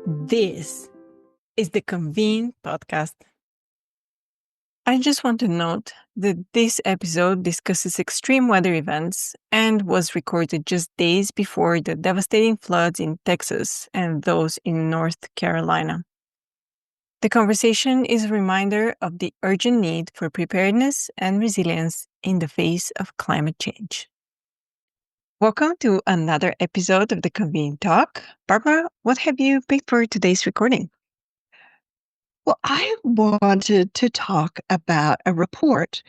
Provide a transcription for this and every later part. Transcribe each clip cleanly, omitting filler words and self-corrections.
This is the Convene podcast. I just want to note that this episode discusses extreme weather events and was recorded just days before the devastating floods in Texas and those in North Carolina. The conversation is a reminder of the urgent need for preparedness and resilience in the face of climate change. Welcome to another episode of the Convene Talk. Barbara, what have you picked for today's recording? Well, I wanted to talk about a report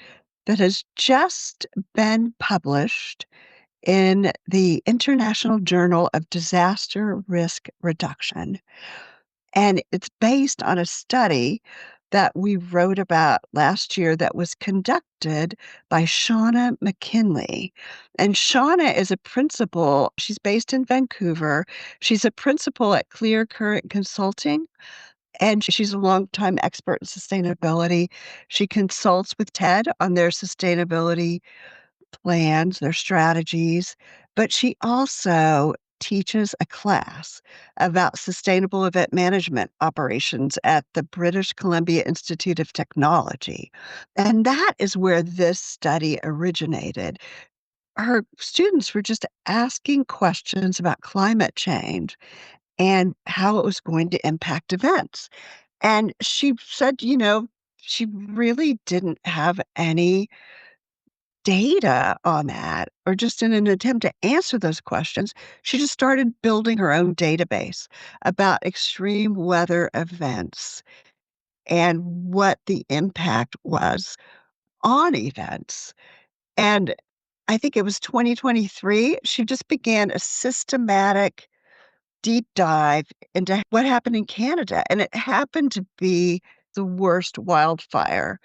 that has just been published in the International Journal of Disaster Risk Reduction. And it's based on a study that we wrote about last year that was conducted by Shauna McKinley. And Shauna is a principal. She's based in Vancouver. She's a principal at Clear Current Consulting. And she's a longtime expert in sustainability. She consults with TED on their sustainability plans, their strategies, but she also teaches a class about sustainable event management operations at the British Columbia Institute of Technology. And that is where this study originated. Her students were just asking questions about climate change and how it was going to impact events. And she said, she really didn't have any data on that, or just in an attempt to answer those questions, she just started building her own database about extreme weather events and what the impact was on events. And I think it was 2023, she just began a systematic deep dive into what happened in Canada, and it happened to be the worst wildfire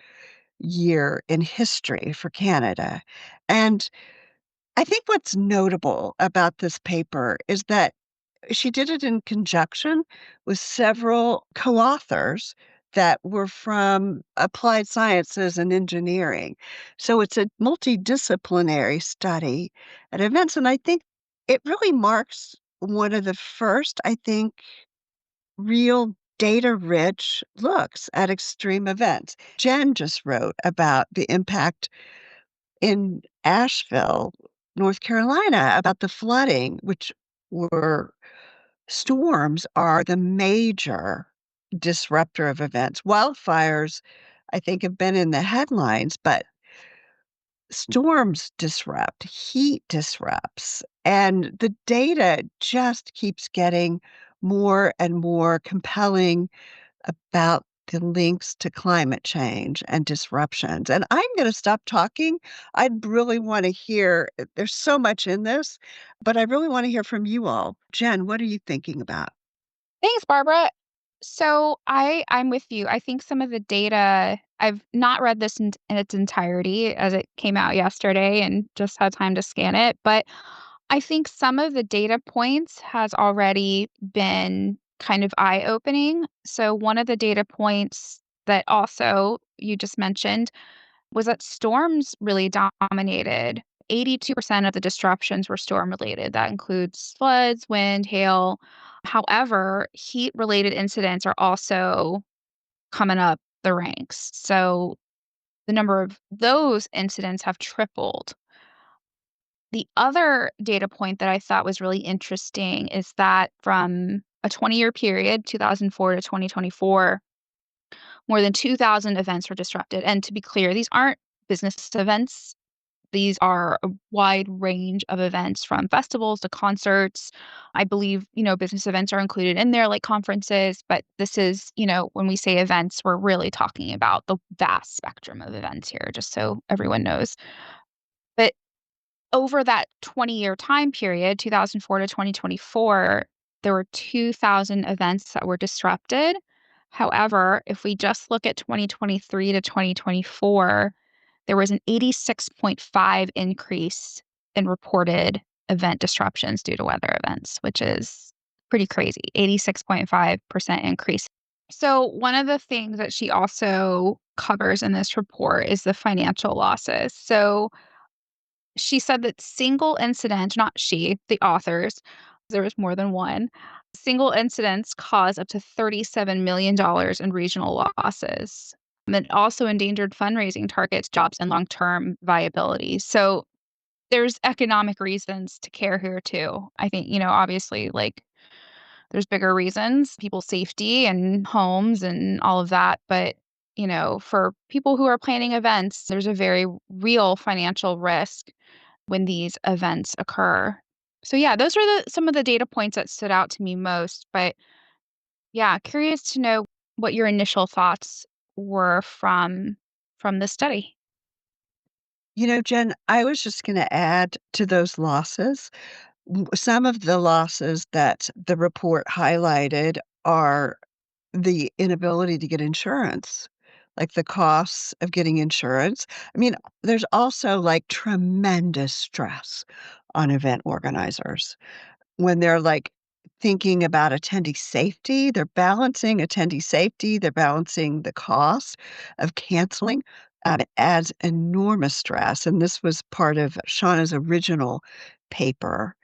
year in history for Canada. And I think what's notable about this paper is that she did it in conjunction with several co-authors that were from applied sciences and engineering. So it's a multidisciplinary study at events, and I think it really marks one of the first, I think, real data-rich looks at extreme events. Jen just wrote about the impact in Asheville, North Carolina, about the flooding, which were storms are the major disruptor of events. Wildfires, I think, have been in the headlines, but storms disrupt, heat disrupts, and the data just keeps getting more and more compelling about the links to climate change and disruptions. And I'm going to stop talking. I'd really want to hear, there's so much in this, but I really want to hear from you all. Jen, what are you thinking about? Thanks, Barbara. So I'm with you. I think some of the data, I've not read this in its entirety as it came out yesterday and just had time to scan it, but I think some of the data points has already been kind of eye-opening. So one of the data points that also you just mentioned was that storms really dominated. 82% of the disruptions were storm related. That includes floods, wind, hail. However, heat related incidents are also coming up the ranks. So the number of those incidents have tripled. The other data point that I thought was really interesting is that from a 20-year period, 2004 to 2024, more than 2,000 events were disrupted. And to be clear, these aren't business events. These are a wide range of events from festivals to concerts. I believe, business events are included in there, like conferences, but this is, when we say events, we're really talking about the vast spectrum of events here, just so everyone knows. But over that 20-year time period, 2004 to 2024, there were 2,000 events that were disrupted. However, if we just look at 2023 to 2024, there was an 86.5 increase in reported event disruptions due to weather events, which is pretty crazy, 86.5% increase. So one of the things that she also covers in this report is the financial losses. So she said that single incident, not she, the authors, there was more than one, Single incidents cause up to $37 million in regional losses. And it also endangered fundraising targets, jobs, and long-term viability. So there's economic reasons to care here too. I think, obviously, like there's bigger reasons, people's safety and homes and all of that. But, for people who are planning events, there's a very real financial risk when these events occur. So yeah, those are some of the data points that stood out to me most. But yeah, curious to know what your initial thoughts were from the study. Jen, I was just going to add to those losses. Some of the losses that the report highlighted are the inability to get insurance, like the costs of getting insurance. I mean, there's also like tremendous stress on event organizers when they're like thinking about attendee safety. They're balancing attendee safety, they're balancing the cost of canceling. It adds enormous stress. And this was part of Shauna's original paper.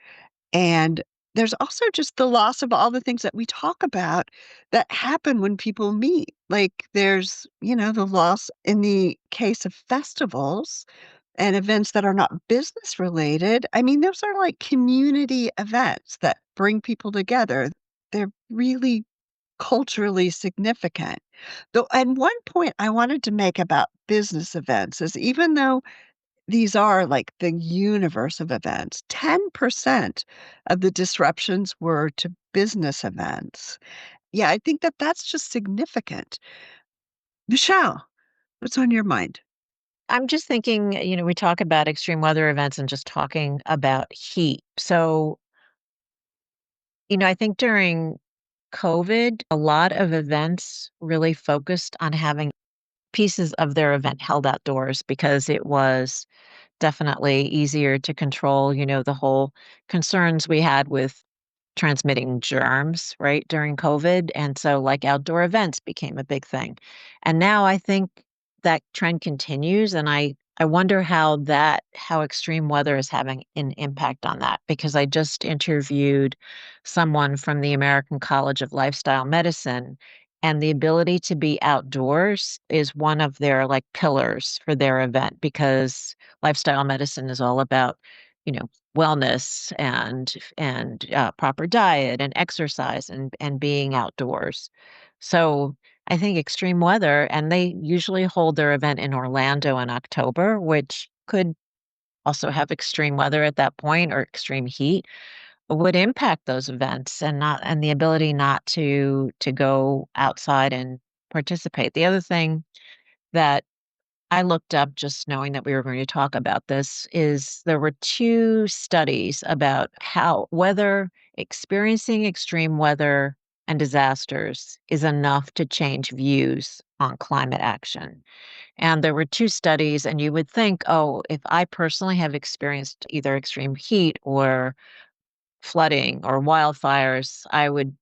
And there's also just the loss of all the things that we talk about that happen when people meet. Like there's, the loss in the case of festivals and events that are not business related. I mean, those are like community events that bring people together. They're really culturally significant. Though, and one point I wanted to make about business events is even though these are like the universe of events, 10% of the disruptions were to business events. Yeah, I think that that's just significant. Michelle, what's on your mind? I'm just thinking, we talk about extreme weather events and just talking about heat. So, I think during COVID, a lot of events really focused on having pieces of their event held outdoors because it was definitely easier to control, the whole concerns we had with transmitting germs, right, during COVID. And so, like, outdoor events became a big thing. And now I think that trend continues. And I wonder how extreme weather is having an impact on that, because I just interviewed someone from the American College of Lifestyle Medicine, and the ability to be outdoors is one of their like pillars for their event, because lifestyle medicine is all about, you know, wellness and proper diet and exercise and being outdoors. So I think extreme weather, and they usually hold their event in Orlando in October, which could also have extreme weather at that point or extreme heat, would impact those events and the ability not to go outside and participate. The other thing that I looked up, just knowing that we were going to talk about this, is there were two studies about how whether experiencing extreme weather and disasters is enough to change views on climate action. And there were two studies, and you would think, oh, if I personally have experienced either extreme heat or flooding or wildfires, I would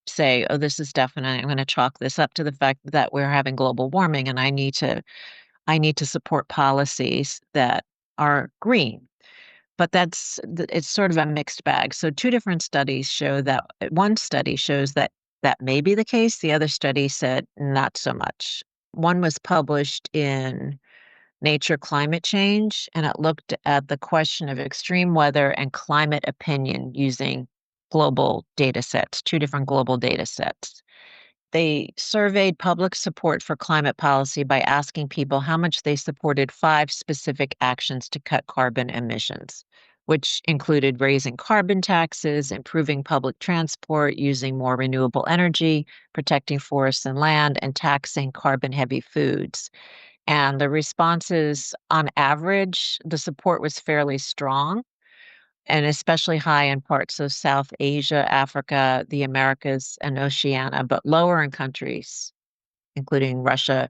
say, oh, this is definitely, I'm going to chalk this up to the fact that we're having global warming, and I need to support policies that are green. But it's sort of a mixed bag. So two different studies show that one study shows that that may be the case. The other study said not so much. One was published in Nature Climate Change, and it looked at the question of extreme weather and climate opinion using global data sets, two different global data sets. They surveyed public support for climate policy by asking people how much they supported five specific actions to cut carbon emissions, which included raising carbon taxes, improving public transport, using more renewable energy, protecting forests and land, and taxing carbon heavy foods. And the responses, on average, the support was fairly strong and especially high in parts of South Asia, Africa, the Americas, and Oceania, but lower in countries, including Russia,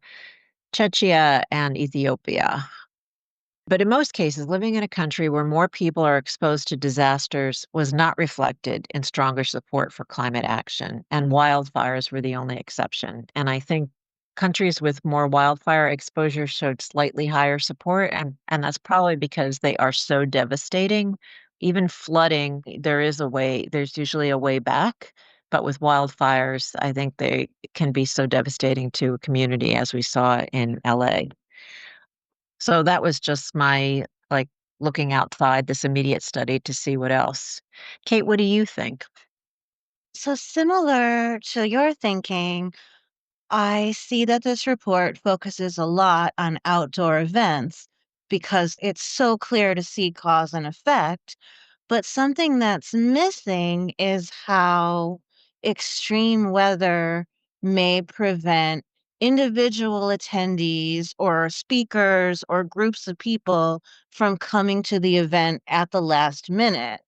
Czechia, and Ethiopia. But in most cases, living in a country where more people are exposed to disasters was not reflected in stronger support for climate action, and wildfires were the only exception. And I think countries with more wildfire exposure showed slightly higher support, and that's probably because they are so devastating even flooding, there's usually a way back. But with wildfires, I think they can be so devastating to a community as we saw in LA. So that was just my like looking outside this immediate study to see what else. Kate, what do you think? So, similar to your thinking, I see that this report focuses a lot on outdoor events because it's so clear to see cause and effect. But something that's missing is how extreme weather may prevent individual attendees or speakers or groups of people from coming to the event at the last minute.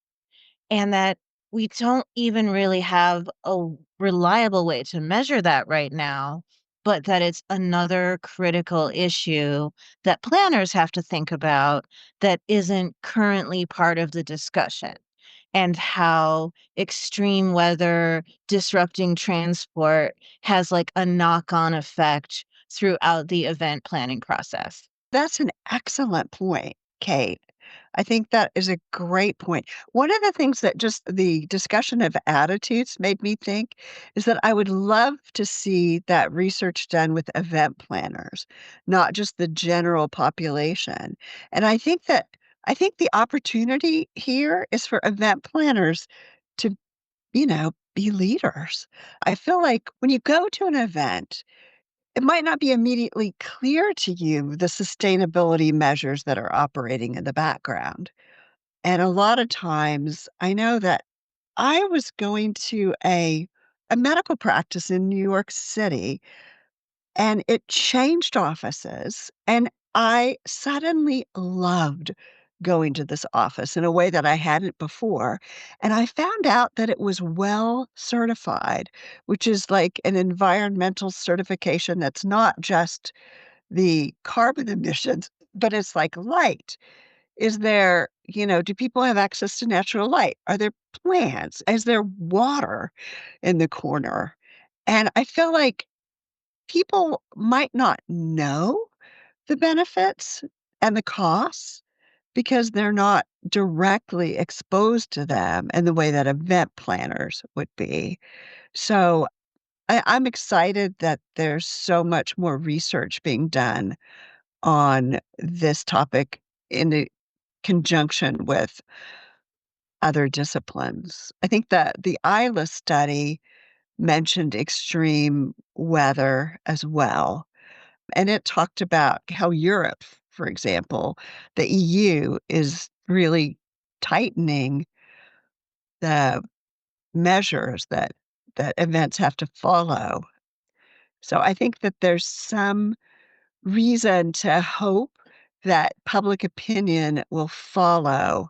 And that we don't even really have a reliable way to measure that right now, but that it's another critical issue that planners have to think about that isn't currently part of the discussion, and how extreme weather disrupting transport has like a knock-on effect throughout the event planning process. That's an excellent point, Kate. I think that is a great point. One of the things that just the discussion of attitudes made me think is that I would love to see that research done with event planners, not just the general population. And I think the opportunity here is for event planners to, be leaders. I feel like when you go to an event, it might not be immediately clear to you the sustainability measures that are operating in the background. And a lot of times, I know that I was going to a medical practice in New York City, and it changed offices, and I suddenly loved going to this office in a way that I hadn't before, and I found out that it was WELL certified, which is like an environmental certification that's not just the carbon emissions, but it's like light. Is there, do people have access to natural light? Are there plants? Is there water in the corner? And I feel like people might not know the benefits and the costs because they're not directly exposed to them in the way that event planners would be. So I'm excited that there's so much more research being done on this topic in the conjunction with other disciplines. I think that the ILA study mentioned extreme weather as well, and it talked about how Europe, for example, the EU is really tightening the measures that events have to follow. So I think that there's some reason to hope that public opinion will follow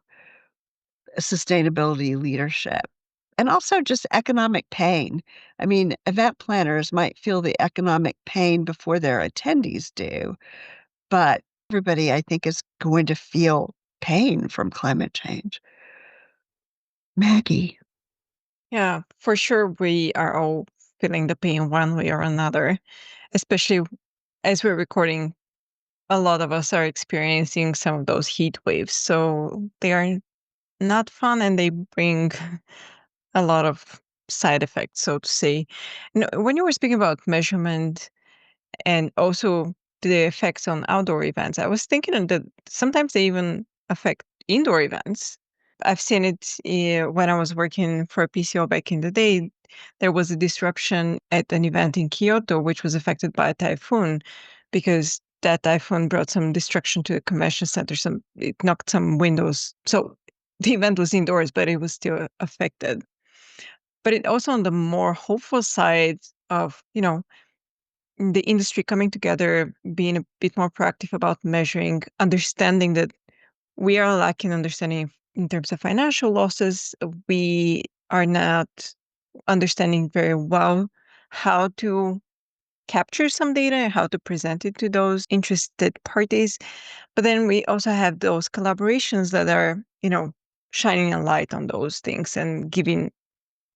sustainability leadership. And also just economic pain. I mean, event planners might feel the economic pain before their attendees do, but everybody, I think, is going to feel pain from climate change. Maggie. Yeah, for sure, we are all feeling the pain one way or another, especially as we're recording. A lot of us are experiencing some of those heat waves. So they are not fun and they bring a lot of side effects, so to say. When you were speaking about measurement and also the effects on outdoor events, I was thinking that sometimes they even affect indoor events. I've seen it when I was working for PCO back in the day. There was a disruption at an event in Kyoto, which was affected by a typhoon because that typhoon brought some destruction to the convention center. It knocked some windows. So the event was indoors, but it was still affected. But it also on the more hopeful side of, the industry coming together, being a bit more proactive about measuring, understanding that we are lacking understanding in terms of financial losses. We are not understanding very well how to capture some data and how to present it to those interested parties. But then we also have those collaborations that are, shining a light on those things and giving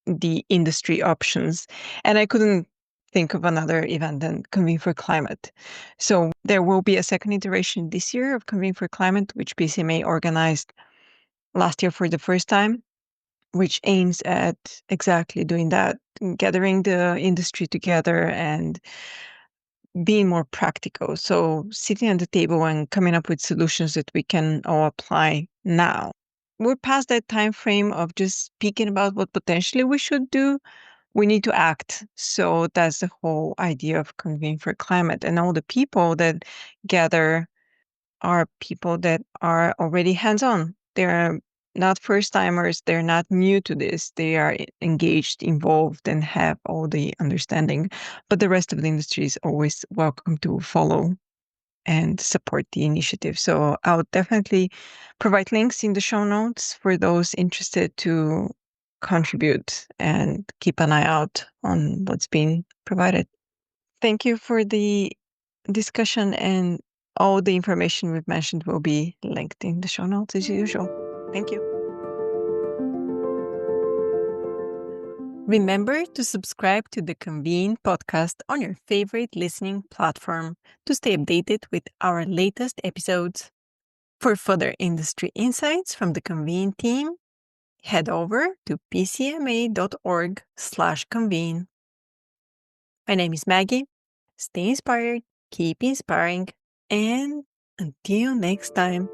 the industry options. And I couldn't think of another event than Convene for Climate. So there will be a second iteration this year of Convene for Climate, which PCMA organized last year for the first time, which aims at exactly doing that, gathering the industry together and being more practical. So sitting at the table and coming up with solutions that we can all apply now. We're past that time frame of just speaking about what potentially we should do. We need to act. So that's the whole idea of Convene for Climate. And all the people that gather are people that are already hands-on. They're not first-timers. They're not new to this. They are engaged, involved, and have all the understanding. But the rest of the industry is always welcome to follow and support the initiative. So I'll definitely provide links in the show notes for those interested to contribute and keep an eye out on what's being provided. Thank you for the discussion, and all the information we've mentioned will be linked in the show notes as usual. Thank you. Remember to subscribe to the Convene podcast on your favorite listening platform to stay updated with our latest episodes. For further industry insights from the Convene team, head over to pcma.org/convene. My name is Maggie. Stay inspired, keep inspiring, and until next time.